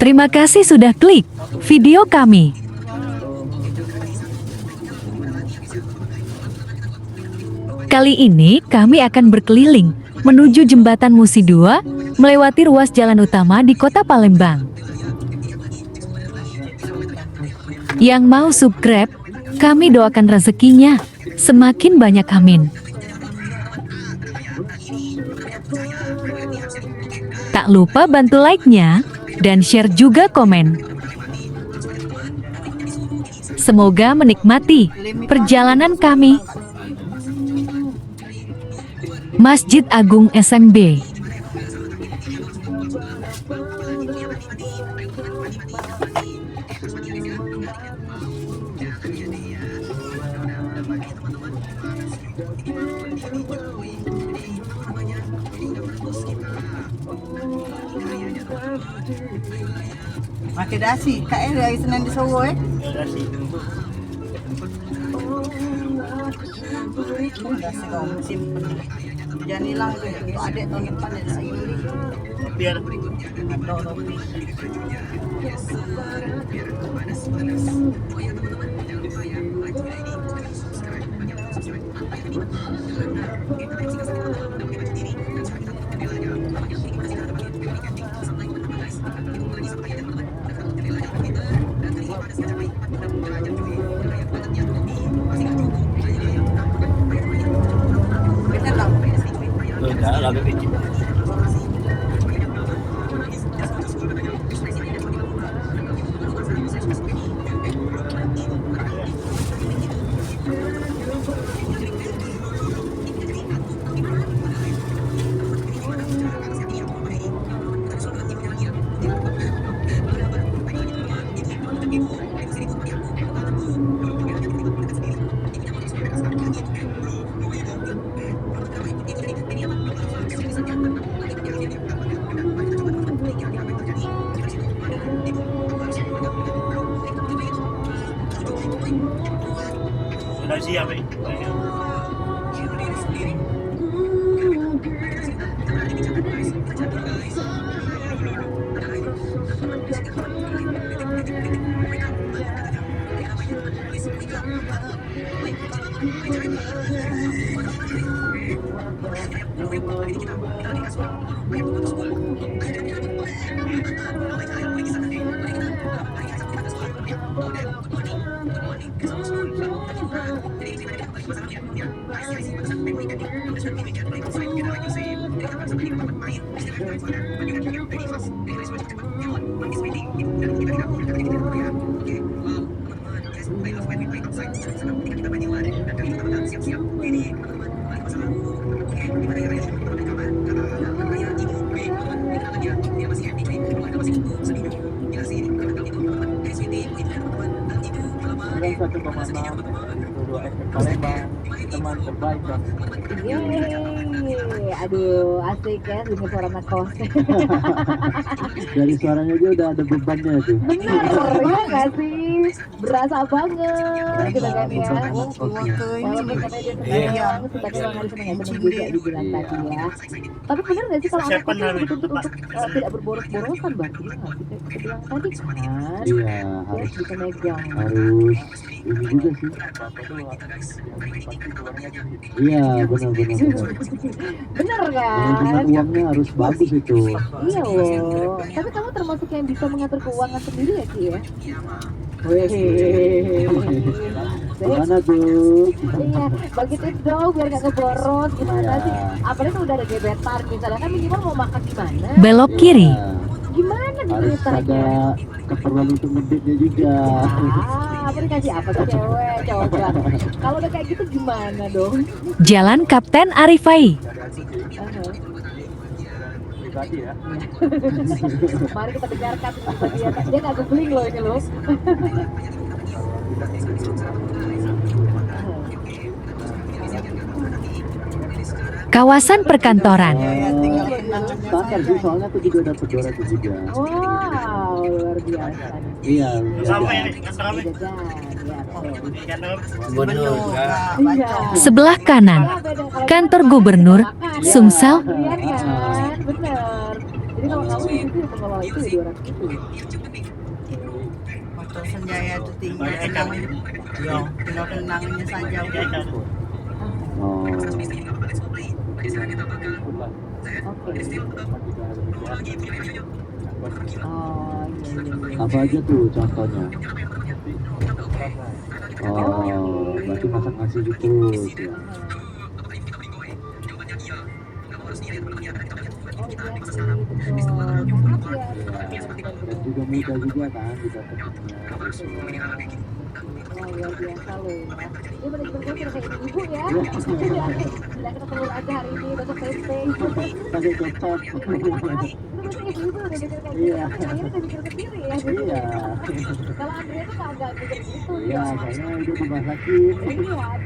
Terima kasih sudah klik video kami. Kali ini kami akan berkeliling menuju Jembatan Musi 2, melewati ruas jalan utama di Kota Palembang. Yang mau subscribe, kami doakan rezekinya semakin banyak, amin. Tak lupa bantu like-nya dan share juga komen. Semoga menikmati perjalanan kami. Masjid Agung SMB. Makai dasi, kak dari Senin di Solo dasi. Dasi dong, simpen. Jangan hilang tuh, untuk adik tahun depan ya saya beli. Biar sudah siap nih. Palembang, teman terbaik kan. Yeay, aduh asik ya dengar suara anak kos. Dari suaranya aja udah ada bebannya tuh. Bener ya nggak sih? Berasa banget gitu kan ya. Walaupun katanya dia senang, tapi orang hari senang ya senang juga dibilang tadi ya. Tapi bener nggak sih kalau anak kos itu untuk tidak berboros-borosan berarti nggak sih? Bilang tadi kan. Iya, Harus bisa megang. harus ini juga sih. Iya, benar. Bener Manajemen kan? uangnya harus bagus itu. Iya loh. Tapi kamu termasuk yang bisa mengatur keuangan sendiri ya Ki ya? Wih. Gimana tuh? Iya, bagi tips dong biar gak ngeboros gimana Iya. sih? Apalagi kalau udah ada gebetan misalnya kan minimal mau makan di mana? Belok kiri. Gimana Harus ada ceritanya? keperluan untuk ngeditnya juga. Apa dikasih apa tuh cewek, cowok? Kalau udah kayak gitu gimana dong? Jalan Kapten Arifai. Pribadi ya. Mari kita dengarkan dia nggak googling loh ini loh. Kawasan perkantoran. Standar sih, soalnya aku juga dapat 200 juga. Wow, luar biasa. Iya. Sama ini, sama ini. Iya. Sebelah kanan, kantor gubernur Sumsel. Iya kan, bener. Jadi kalau kamu di situ itu yang pengelola itu ya 200 itu. Motor Senjaya itu tinggal tinggal kenangnya saja udah. Oh. Oke. Oh iya. Apa aja tuh contohnya? Oh, berarti masak nasi gitu ya. Dan juga mudah juga kan didapatnya. Wah, luar biasa loh ya. Ini bener-bener kayak ibu ya. Tidak kena telur aja hari ini, besok tempe. Pakai kecap. Itu berarti ibu-ibu udah mikir kayak gitu. Iya. Akhirnya udah mikir ke kiri ya. Iya. Kalau Andrea tuh agak mikir gitu. Iya, soalnya udah dimasakin.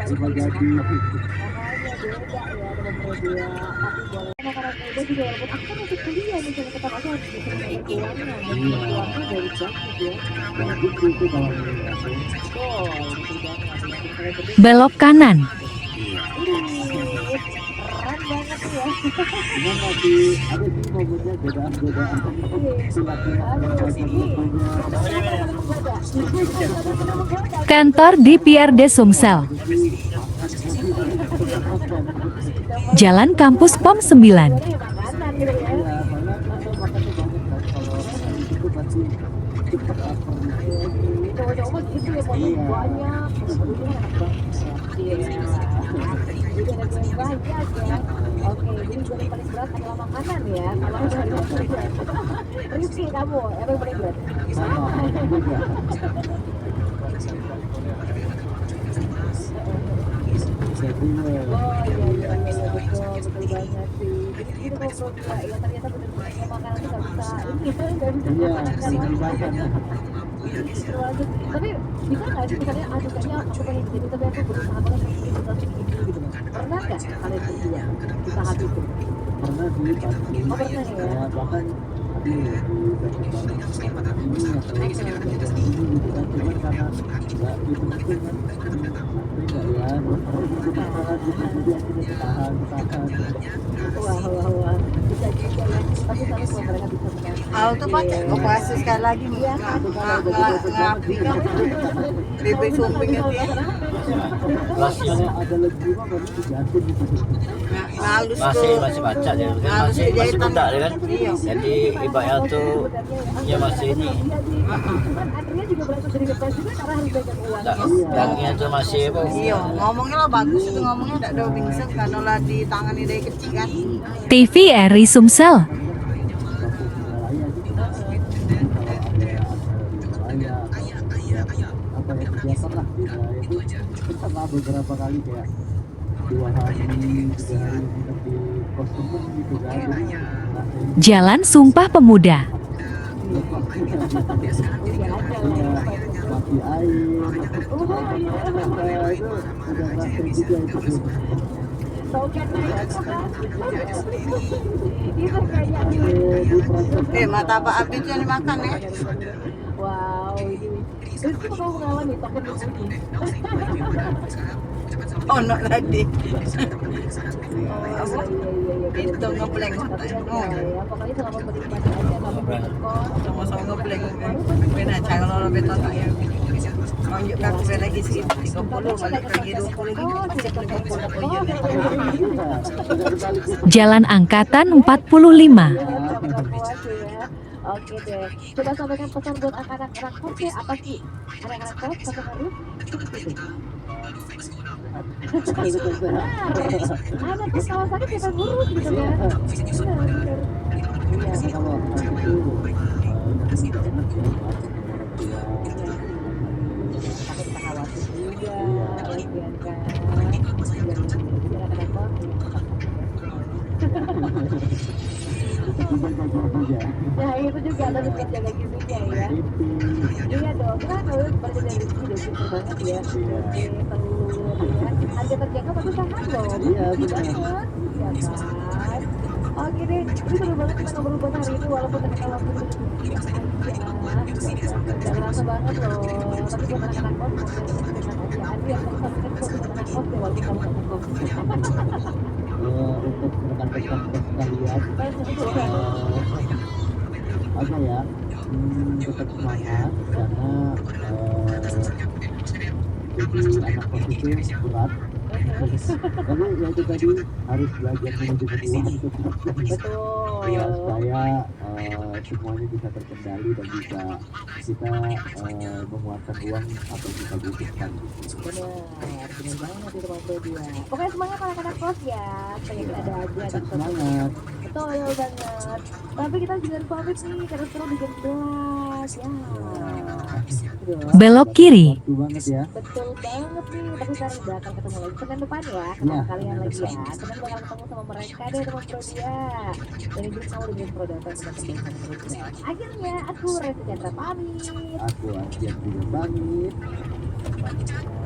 Cuma jadi. Makanya beda ya dengan dia. Tapi boleh makanan muda juga walaupun aku kan masih kuliah misalnya tetap aja harus bisa mengalir uangnya. Dan uangnya dari bagus ya. Bagus itu kalau menurut aku. Betul, betul banget. Belok kanan. Keren banget tuh ya. Cuman masih ada sih momennya godaan-godaan. Kantor DPRD Sumsel. Jalan Kampus POM 9. Makanan gitu ya. Cowok-cowok gitu ya, potong banyak. Iya. Jadi ada yang banyak ya. Oke, jadi yang paling berat adalah makanan ya. Kalau Rizky kamu, apa yang paling berat? Oh iya, betul banget sih. Jadi gitu kok bro, ya ternyata benar-benar makanan tuh nggak bisa nggak bisa makan kan. Tapi bisa nggak sih misalnya kayaknya aku pengen jadi tapi aku berusaha banget untuk jadi ini gitu. Pernah nggak kalian berdua usaha itu? Pernah sih pasti. Oh pernah ya. Bahkan aduh ini atau ini gitu kan, cuman karena nggak itu kan enggak ya, jadi akhirnya tahan. Wah, bisa juga ya. Tapi salut kalau mereka bisa menang. Aku tuh pakai operasi sekali lagi ngapi kan. Bebek sumping itu ya. Kalau ada lebih mah baru dijatuh gitu. Ngalus masih baca dia kan masih muda dia kan, Iya. jadi ibaratnya tuh ya masih ini Andrea juga berasal dari Bebas juga karena harus banyak uang. dagingnya tuh masih apa Iya, ngomongnya lah bagus itu ngomongnya tidak ada bingsek karena lah di tangani dari kecil kan. TVRI Sumsel. Apa ya kegiatan lah itu kita beberapa kali kayak 2 hari 3 hari kita di kos temen gitu kan. Jalan Sumpah Pemuda. Mati air itu udah ngerasain juga itu. Itu kayaknya Mata Pak Abdi itu yang dimakan ya. wow, ini terus kita mau mengalami token ini. Oh, no tadi. Iya. Itu ngebleng. Oh, Ya, pokoknya selama menikmati aja kamu berkos. sama-sama ngebleng. Benar cara kalau lebih tak ya. Lanjut aku lagi sih 30 balik lagi 20 lagi. Jalan Angkatan 45. Oke deh, coba sampaikan pesan buat anak-anak kos ya, apa sih? Anak-anak kos, satu hari? Anak kos kawasannya kita ngurus gitu ya. Iya, Kalau itu takut kita khawatir juga, lagian kan. Biar anak-anak kos, ya itu juga harus jaga gizinya ya. Iya dong, kan harus berarti dari sini udah pintar banget ya. Oke, telur ya. Harga terjangkau tapi tahan loh. Iya, Banget. benar. Iya kan. Oke deh, ini seru banget kita ngobrol buat hari ini walaupun ternyata waktu itu sedikit aja. Gak kerasa banget loh. Tapi buat anak-anak kos mungkin dengan aja. Adi yang terus sampaikan buat anak-anak kos ya walaupun kamu gak kos. untuk rekan-rekan sekalian apa ya, tetap semangat karena jadi anak kos itu berat. Tapi ya itu tadi harus belajar manajemen uang untuk Betul. ya supaya semuanya bisa terkendali dan bisa kita mengeluarkan uang apa yang kita butuhkan. Bener banget itu Bang Freddy ya. Pokoknya semangat anak-anak kos ya, supaya kita ada aja Tetap dan semangat. betul banget. Tapi kita juga pamit nih karena sekarang udah jam 11 ya. Betul. Belok kiri. Waktu banget ya. Betul banget nih, tapi sekarang udah akan ketemu lagi Senin depan ya, Iya, ketemu kalian Senin lagi ya. depan. Senin bakal ketemu sama mereka deh teman Prodia. Dan ini kamu dengan Prodata sudah kembali sama Prodia. Akhirnya aku Resi Chandra pamit. Aku Asian juga pamit.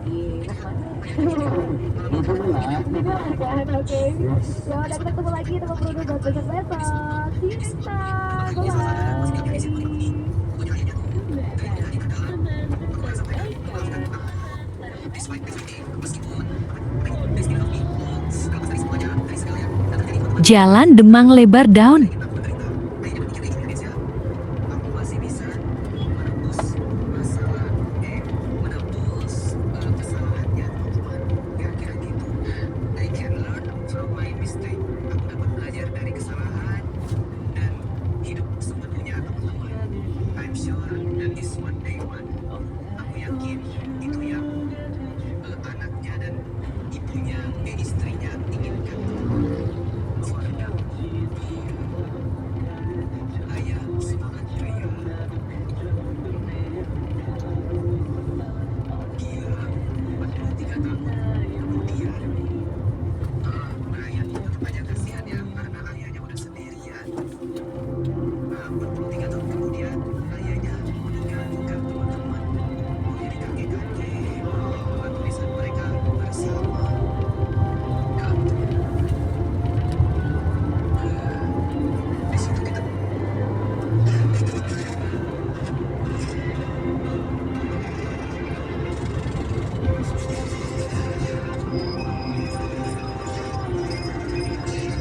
Iya, mau Mau pulang? kemana? Oke. Ya udah kita ketemu lagi teman Prodia buat besok-besok. See you next time. Jalan Demang lebar daun.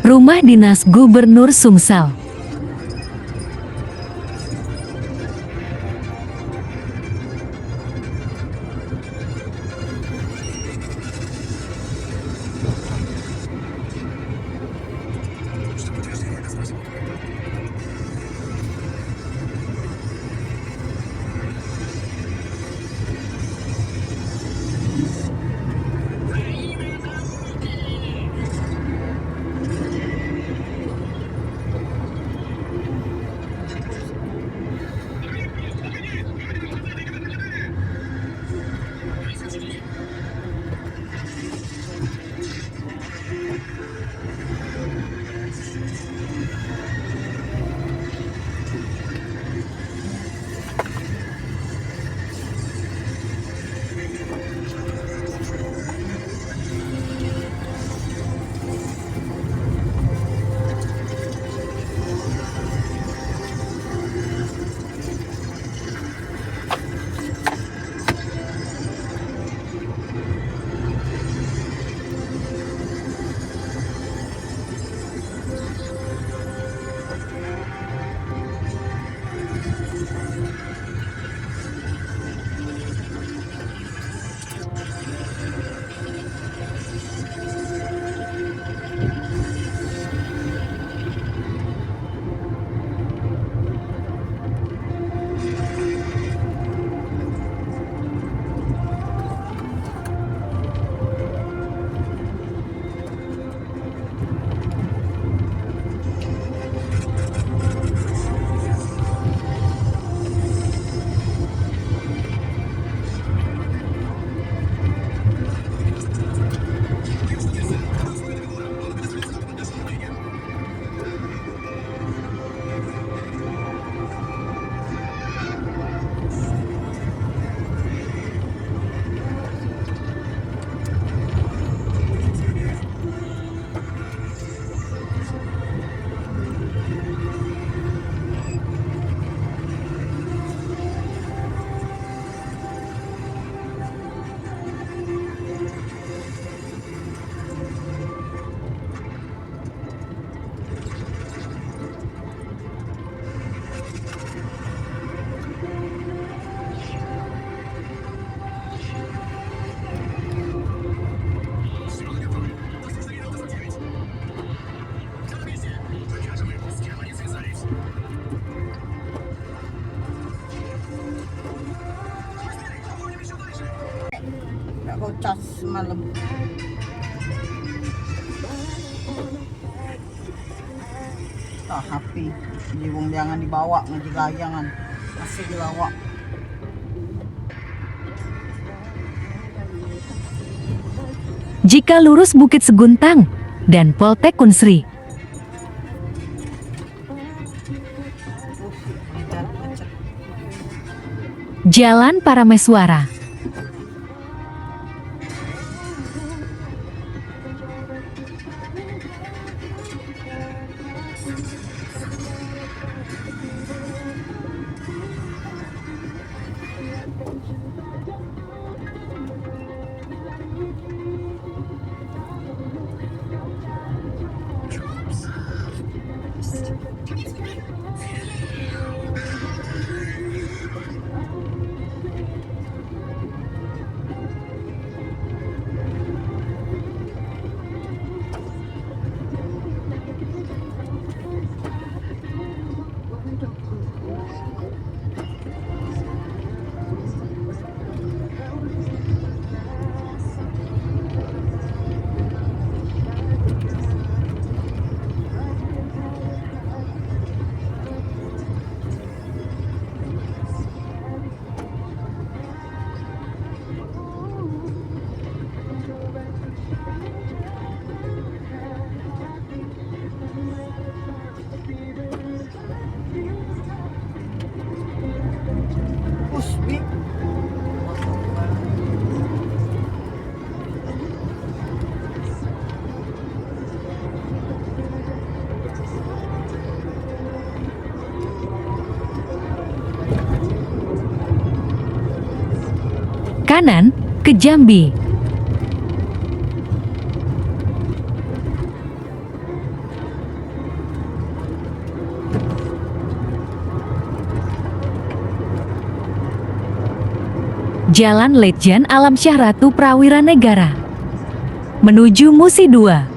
Rumah Dinas Gubernur Sumsel. malam. HP jiwang jangan dibawa, ngaji layangan masih dibawa. Jika lurus Bukit Seguntang dan Poltek Unsri. Jalan Parameswara. Usbi. Kanan ke Jambi. Jalan Letjen Alam Syah Ratu Prawira Negara menuju Musi 2.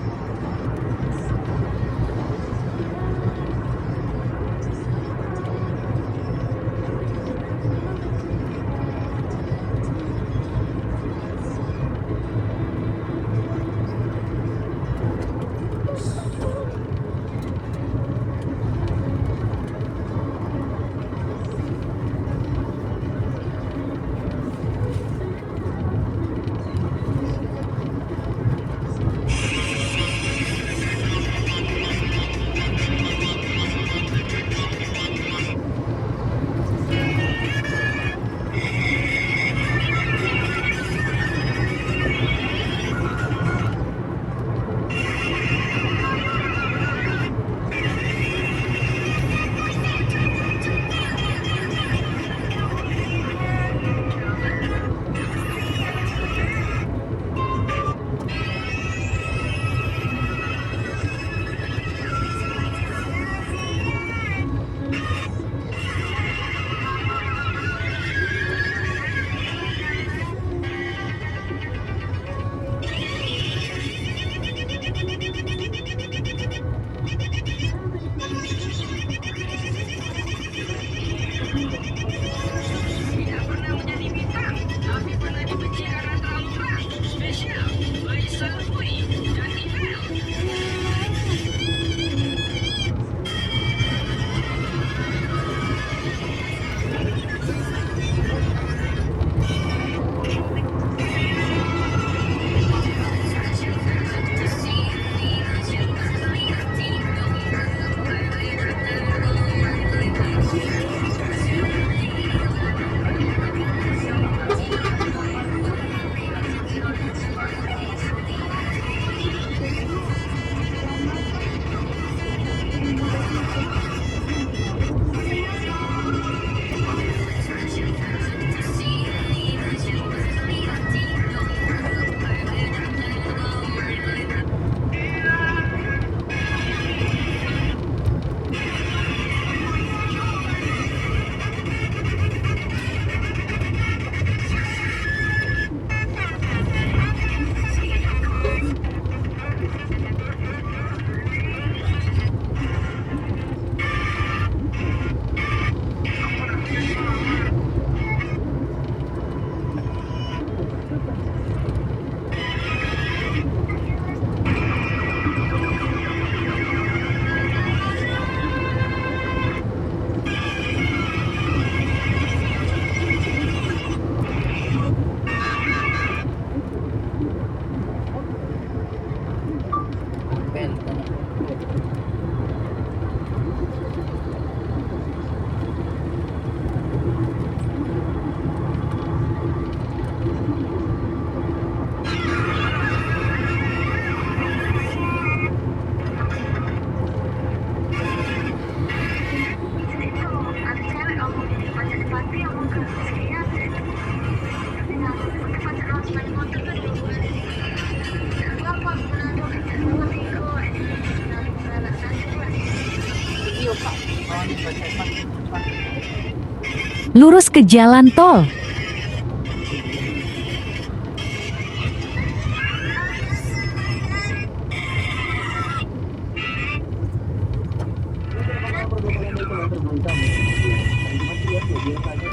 Lurus ke jalan tol. Itu